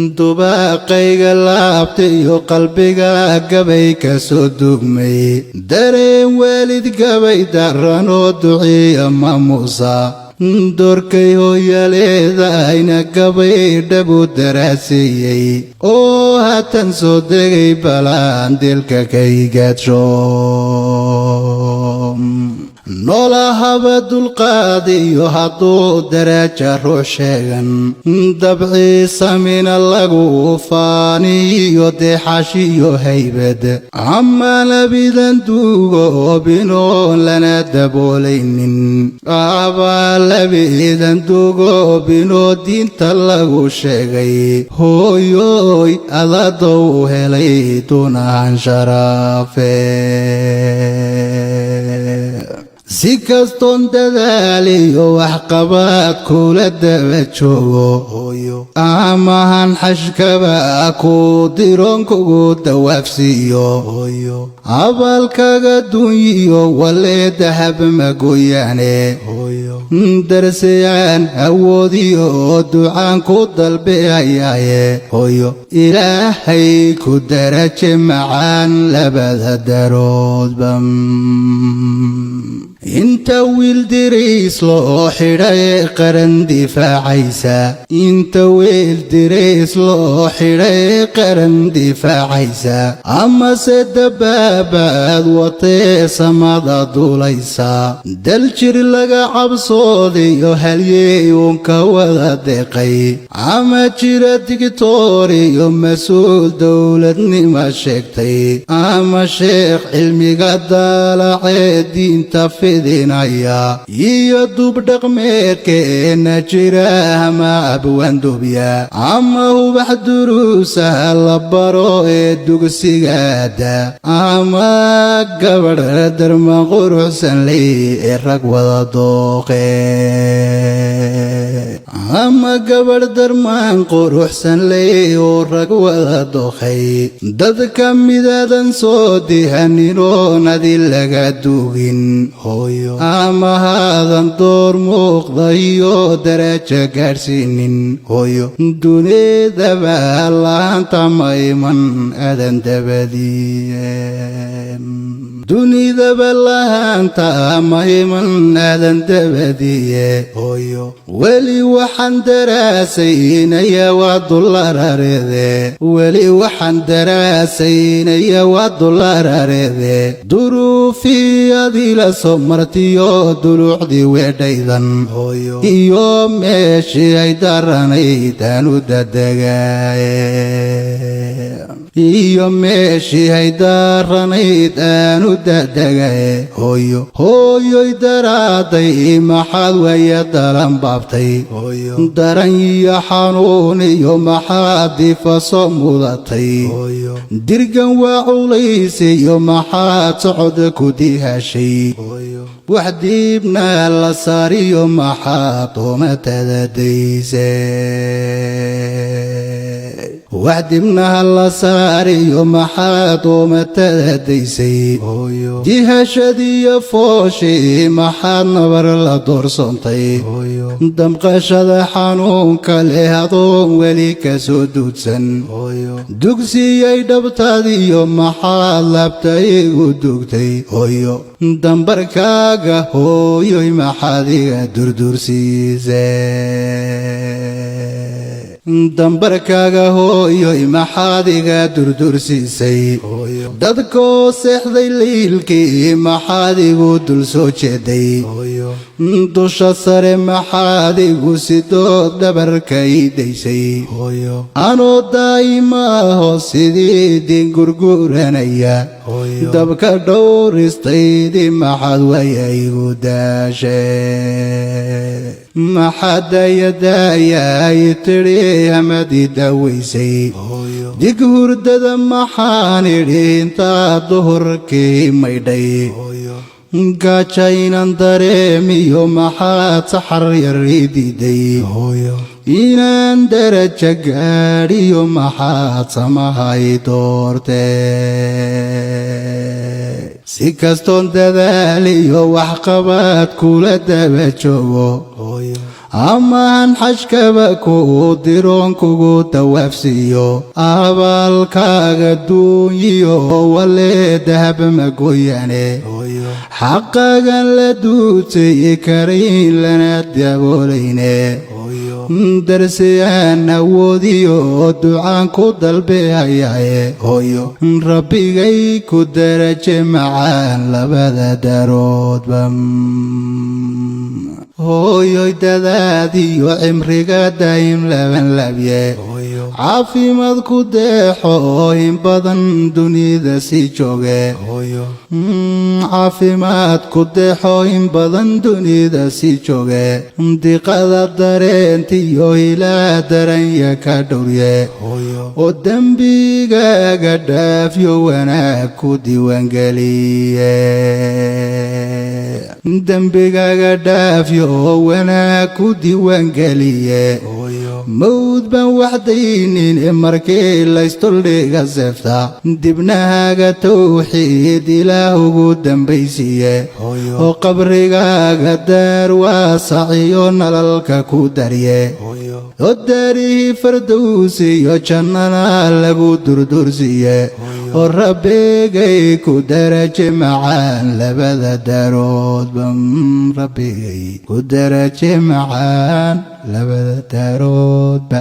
dubaaqayga laabtayo qalbiga gabay ka soo dugmay dareen waalid gabay daranoo duciya maamuusa doorkay hooyaleedayna gabay dhabu daraasiyey oo haatan soo degay balaan dilka kaygaadsho noolahaba dulqaadiyo hadduu daraaja ruux sheegan dabciisamina lagu faaniyo deexashiyo haybad ama labidan duugoobinoon lana daboolaynin abaa labidan duugoobinoo diinta lagu sheegay hooyoy adadow helay dunaan sharaafe si kastoon dadaaliyo waxqabaad kula daba joogo hooyo amahan xashkaba ku diroon kugu dawaafsiiyo hooyo abaalkaga dunyiyo walee dahab magoyaane hooyo darsayaan awoodiyo ducaan ku dalbeayaaye hooyo ilaahay ku daraje macaan labada daroodba inta wiil diriis loo xidhay qaran difaacaysa inta wiil diriis loo xidhay qaran difaacaysa ama se dabaabaad watee samada duulaysa daljir laga cabsoodiyo halyey uunka wada deeqay ama jira digtooriyo mas-uul dowladnima sheegtay ama sheekh cilmiga daalacee diinta fidinaya iyo dubdhaqmeedkeena jira ama abwaandubya ama hubax duruusa la baro ee dugsigaada ama gabadh darma quruxsan ley ee rag wada dooqe ama gabadh darmaan quruxsan ley oo rag wada dooqay dadka midaadan soo dihaninoo nadi laga duugin ama haadan door muuqda iyo darajo gaadhsiinin hooyo dunidaba laanta ma iman aadan dabadiye dunidaba laanta ma iman aadan dabadiye hooyo weli waxaan daraasaynaya waa dullarareede weli waxaan daraasaynaya waa dullarareede duruufiyadii la soo martiyo duluucdii weedhaydan hooyo iyo meeshii ay daranayd aanu dadegaaye iyo meeshii ay daranayd aanu dadegaaye hooyo hooyoy daraaday maxaad waya dalan baabtay hooyo daran iyo xanuun iyo maxaad difaso mudatay hooyo dirgan waa culays iyo maxaad socod ku dihashay waxdiibna la saariyo maxaad umatada daysay waxdiibna la saariyo maxaad umatada daysay dihashadiyo fooshii maxaad nabar la doorsoontay damqashada xanuunka leh adoon weli ka soo duudsan dugsiyay dhabtaadiyo maxaad labta igu dugtay hooyo dambarkaaga hooyoy maxaad iga durdursiisay dambarkaaga hooyoy maxaad iga durdursiisay dadkoo seexday liilkii maxaad igu dul soo jeeday dusha sare maxaad igu sidood dhabarka ii daysay anoo daa'imaaho sidii din gurguranaya dabka dhowristaydii maxaad waya igu daashay maxaad daayadaayay tidhi hamadii daawaysay dig hurdada maxaan idhi intaad duhurkii maydhay gaajaynan dareemiyo maxaad saxar yar ii diiday inaan daraja gaadhiyo maxaad samahay doortee si kastoon dadaaliyo waxqabaad kula daba joogo amaan xajkaba ku diroon kugu tawaafsiiyo abaalkaaga duunyiyo wale dahab magoyane xaqaagan la duutay karin lana daboolayne darsiyaan awoodiyo ducaan ku dalbeeyaye hooyo rabbigay ku daraje macaan labada daroodba hooyoy dadaadiyo cimriga daa'im laban labye caafimaad ku deexo in badan dunida sii jooge caafimaad ku deexo in badan dunida sii jooge diqada dareentiyo ilaa daranya ka dhowrye oo dembigaaga dhaafyo wanaag ku diiwaangeliye dembigaaga dhaafyo wanaag ku diiwaangeliye mawd baan waxdaynin markii laystuldhiga seefta dibnahaaga tawxiid ilaah ugu dambaysiiye oo qabrigaaga daar waasaciyo nalalka ku darye oo daarihii fardowsiyo jannana lagu durdursiiye oo rabbigay ku daraje macaan labada daaroodba rabbigay ku daraje macaan labada daaroodba